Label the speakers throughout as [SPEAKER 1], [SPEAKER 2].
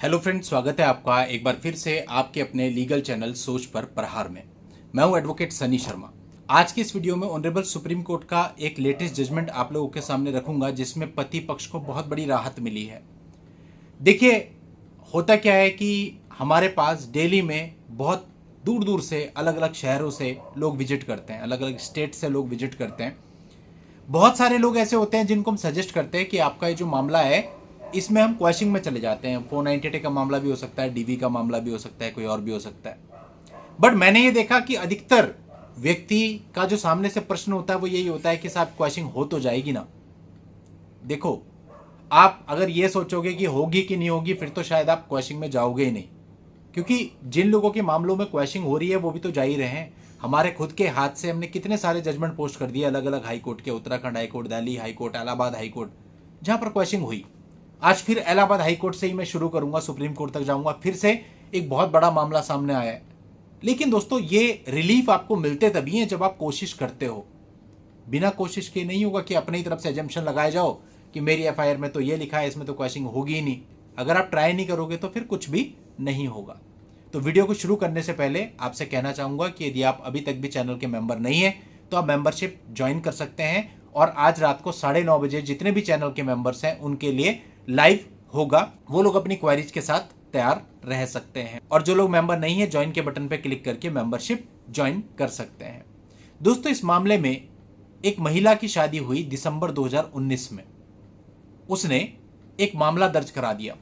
[SPEAKER 1] Hello friends, स्वागत है आपका एक बार फिर से आपके अपने लीगल चैनल सोच पर प्रहार में। मैं हूं एडवोकेट सनी शर्मा। आज की इस वीडियो में ऑनरेबल सुप्रीम कोर्ट का एक लेटेस्ट जजमेंट आप लोगों के सामने रखूंगा, जिसमें पति पक्ष को बहुत बड़ी राहत मिली है। देखिए, होता क्या है कि हमारे पास डेली में बहुत दूर दूर से, अलग अलग शहरों से लोग विजिट करते हैं, अलग अलग स्टेट से लोग विजिट करते हैं। बहुत सारे लोग ऐसे होते हैं जिनको हम सजेस्ट करते हैं कि आपका ये जो मामला है इसमें हम क्वैशिंग में चले जाते हैं। 498 का मामला भी हो सकता है, डीवी का मामला भी हो सकता है, कोई और भी हो सकता है। बट मैंने ये देखा कि अधिकतर व्यक्ति का जो सामने से प्रश्न होता है वो यही होता है कि साहब क्वैशिंग हो तो जाएगी ना। देखो, आप अगर ये सोचोगे कि होगी कि नहीं होगी, फिर तो शायद आप क्वैशिंग में जाओगे ही नहीं, क्योंकि जिन लोगों के मामलों में क्वैशिंग हो रही है वो भी तो जा ही रहे हैं। हमारे खुद के हाथ से हमने कितने सारे जजमेंट पोस्ट कर दिए अलग अलग हाई कोर्ट के, Uttarakhand high court, Delhi high court, Allahabad high court, जहां पर क्वैशिंग हुई। आज फिर इलाहाबाद हाई कोर्ट से ही मैं शुरू करूंगा, सुप्रीम कोर्ट तक जाऊंगा। फिर से एक बहुत बड़ा मामला सामने आया है। लेकिन दोस्तों, ये रिलीफ आपको मिलते तभी है जब आप कोशिश करते हो। बिना कोशिश के नहीं होगा कि अपनी तरफ से एजम्पशन लगाए जाओ कि मेरी एफआईआर में तो ये लिखा है, इसमें तो क्वैशिंग होगी ही नहीं। अगर आप ट्राई नहीं करोगे तो फिर कुछ भी नहीं होगा। तो वीडियो को शुरू करने से पहले आपसे कहना चाहूंगा कि यदि आप अभी तक भी चैनल के मेंबर नहीं है तो आप मेंबरशिप ज्वाइन कर सकते हैं। और आज रात को 9:30 बजे जितने भी चैनल के मेंबर्स हैं उनके लिए लाइव होगा, वो लोग अपनी क्वेरीज के साथ तैयार रह सकते हैं। और जो लोग मेंबर नहीं है, ज्वाइन के बटन पर क्लिक करके मेंबरशिप ज्वाइन कर सकते हैं। दोस्तों, इस मामले में एक महिला की शादी हुई दिसंबर 2019 में। उसने एक मामला दर्ज करा दिया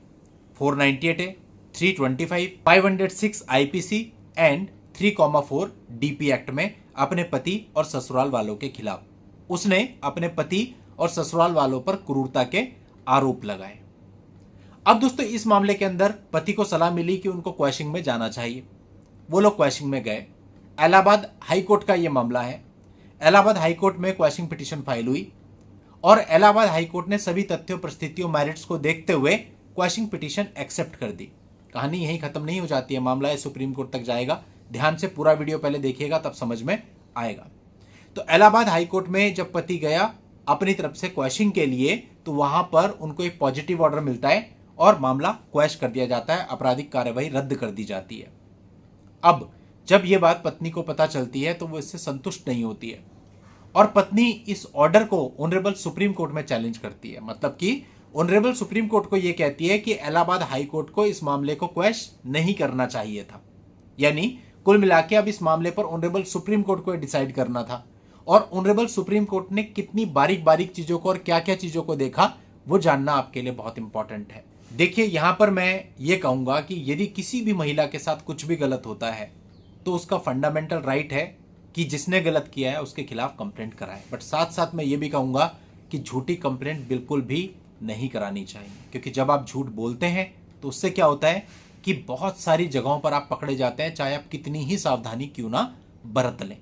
[SPEAKER 1] 498A, 325, 506 IPC and 3,4 DP act में अपने पति और ससुराल वालों के खिलाफ। उसने अपने पति और ससुराल वालों पर क्रूरता के आरोप लगाए। अब दोस्तों, इस मामले के अंदर पति को सलाह मिली कि उनको क्वैशिंग में जाना चाहिए। वो लोग क्वैशिंग में गए। इलाहाबाद हाई कोर्ट का यह मामला है। इलाहाबाद हाई कोर्ट में क्वैशिंग पिटीशन फाइल हुई और इलाहाबाद हाई कोर्ट ने सभी तथ्यों, परिस्थितियों, मेरिट्स को देखते हुए क्वैशिंग पिटीशन एक्सेप्ट कर दी। कहानी यहीं खत्म नहीं हो जाती है, मामला है सुप्रीम कोर्ट तक जाएगा। ध्यान से पूरा वीडियो पहले देखिएगा, तब समझ में आएगा। तो इलाहाबाद हाई कोर्ट में जब पति गया अपनी तरफ से क्वैशिंग के लिए, तो वहां पर उनको एक पॉजिटिव ऑर्डर मिलता है और मामला क्वैश कर दिया जाता है, आपराधिक कार्रवाई रद्द कर दी जाती है। अब जब यह बात पत्नी को पता चलती है तो वो इससे संतुष्ट नहीं होती है और पत्नी इस ऑर्डर को ऑनरेबल सुप्रीम कोर्ट में चैलेंज करती है। मतलब कि ऑनरेबल सुप्रीम कोर्ट को यह कहती है कि इलाहाबाद हाई कोर्ट को इस मामले को क्वैश नहीं करना चाहिए था। यानी कुल मिलाकर अब इस मामले पर ऑनरेबल सुप्रीम कोर्ट को डिसाइड करना था। और ऑनरेबल सुप्रीम कोर्ट ने कितनी बारीक बारीक चीजों को और क्या क्या चीजों को देखा, वो जानना आपके लिए बहुत इंपॉर्टेंट है। देखिए, यहां पर मैं ये कहूंगा कि यदि किसी भी महिला के साथ कुछ भी गलत होता है तो उसका फंडामेंटल राइट है कि जिसने गलत किया है उसके खिलाफ कंप्लेंट कराए। बट साथ साथ मैं ये भी कहूंगा कि झूठी कंप्लेंट बिल्कुल भी नहीं करानी चाहिए, क्योंकि जब आप झूठ बोलते हैं तो उससे क्या होता है कि बहुत सारी जगहों पर आप पकड़े जाते हैं, चाहे आप कितनी ही सावधानी क्यों ना बरत लें।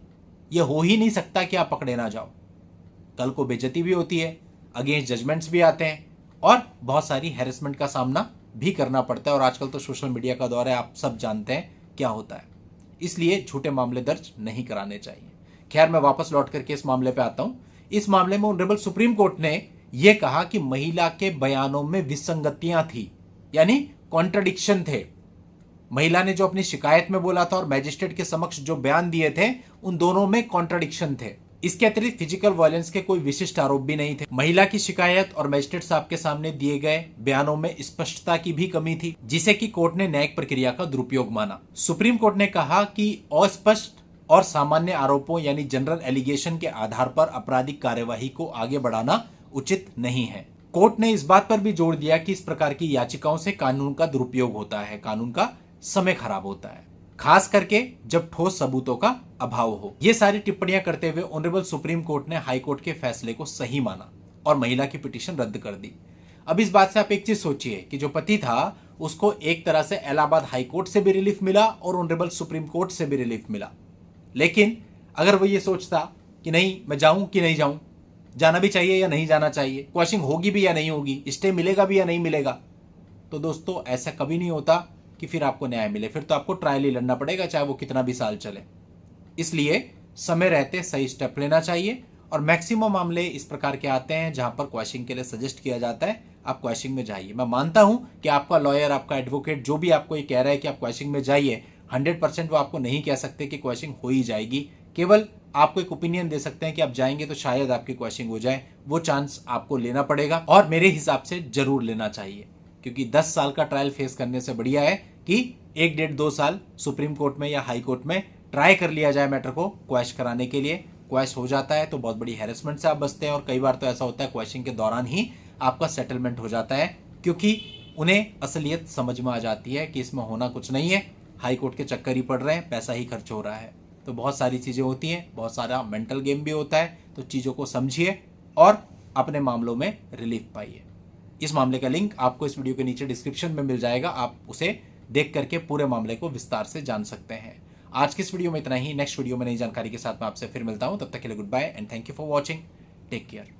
[SPEAKER 1] यह हो ही नहीं सकता कि आप पकड़े ना जाओ। कल को बेइज्जती भी होती है, अगेंस्ट जजमेंट्स भी आते हैं और बहुत सारी हैरेसमेंट का सामना भी करना पड़ता है। और आजकल तो सोशल मीडिया का दौर है, आप सब जानते हैं क्या होता है। इसलिए झूठे मामले दर्ज नहीं कराने चाहिए। खैर, मैं वापस लौट करके इस मामले पे आता हूं। इस मामले में ऑनरेबल सुप्रीम कोर्ट ने यह कहा कि महिला के बयानों में विसंगतियां थी, यानी कॉन्ट्रडिक्शन थे। महिला ने जो अपनी शिकायत में बोला था और मैजिस्ट्रेट के समक्ष जो बयान दिए थे, उन दोनों में कॉन्ट्रडिक्शन थे। इसके अतिरिक्त फिजिकल वायलेंस के कोई विशिष्ट आरोप भी नहीं थे। महिला की शिकायत और मैजिस्ट्रेट साहब के सामने दिए गए बयानों में स्पष्टता की भी कमी थी, जिसे कि कोर्ट ने न्यायिक प्रक्रिया का दुरुपयोग माना। सुप्रीम कोर्ट ने कहा कि अस्पष्ट और सामान्य आरोपों यानी जनरल एलिगेशन के आधार पर आपराधिक कार्यवाही को आगे बढ़ाना उचित नहीं है। कोर्ट ने इस बात पर भी जोर दिया कि इस प्रकार की याचिकाओं से कानून का दुरुपयोग होता है, कानून का समय खराब होता है, खास करके जब ठोस सबूतों का अभाव हो। ये सारी टिप्पणियां करते हुए ऑनरेबल सुप्रीम कोर्ट ने हाई कोर्ट के फैसले को सही माना और महिला की पिटीशन रद्द कर दी। अब इस बात से आप एक चीज सोचिए कि जो पति था उसको एक तरह से इलाहाबाद हाई कोर्ट से भी रिलीफ मिला और ऑनरेबल सुप्रीम कोर्ट से भी रिलीफ मिला। लेकिन अगर वो ये सोचता कि नहीं, मैं जाऊं कि नहीं जाऊं, जाना भी चाहिए या नहीं जाना चाहिए, क्वैशिंग होगी भी या नहीं होगी, स्टे मिलेगा भी या नहीं मिलेगा, तो दोस्तों ऐसा कभी नहीं होता कि फिर आपको न्याय मिले। फिर तो आपको ट्रायल ही लड़ना पड़ेगा, चाहे वो कितना भी साल चले। इसलिए समय रहते सही स्टेप लेना चाहिए और मैक्सिमम मामले इस प्रकार के आते हैं जहां पर क्वैशिंग के लिए सजेस्ट किया जाता है आप क्वैशिंग में जाइए। मैं मानता हूं कि आपका लॉयर, आपका एडवोकेट जो भी आपको ये कह रहा है कि आप क्वैशिंग में जाइए, 100% वो आपको नहीं कह सकते कि क्वैशिंग हो ही जाएगी। केवल आपको एक ओपिनियन दे सकते हैं कि आप जाएंगे तो शायद आपकी क्वैशिंग हो जाए। वो चांस आपको लेना पड़ेगा और मेरे हिसाब से जरूर लेना चाहिए, क्योंकि 10 साल का ट्रायल फेस करने से बढ़िया है कि 1-1.5-2 साल सुप्रीम कोर्ट में या हाई कोर्ट में ट्राई कर लिया जाए मैटर को क्वैश कराने के लिए। क्वैश हो जाता है तो बहुत बड़ी हैरेसमेंट से आप बचते हैं, और कई बार तो ऐसा होता है क्वैशिंग के दौरान ही आपका सेटलमेंट हो जाता है, क्योंकि उन्हें असलियत समझ में आ जाती है कि इसमें होना कुछ नहीं है, हाई कोर्ट के चक्कर ही पड़ रहे हैं, पैसा ही खर्च हो रहा है। तो बहुत सारी चीज़ें होती हैं, बहुत सारा मेंटल गेम भी होता है। तो चीज़ों को समझिए और अपने मामलों में रिलीफ पाइए। इस मामले का लिंक आपको इस वीडियो के नीचे डिस्क्रिप्शन में मिल जाएगा, आप उसे देख करके पूरे मामले को विस्तार से जान सकते हैं। आज की इस वीडियो में इतना ही। नेक्स्ट वीडियो में नई जानकारी के साथ मैं आपसे फिर मिलता हूं। तब तक के लिए good bye and thank you for watching. Take care.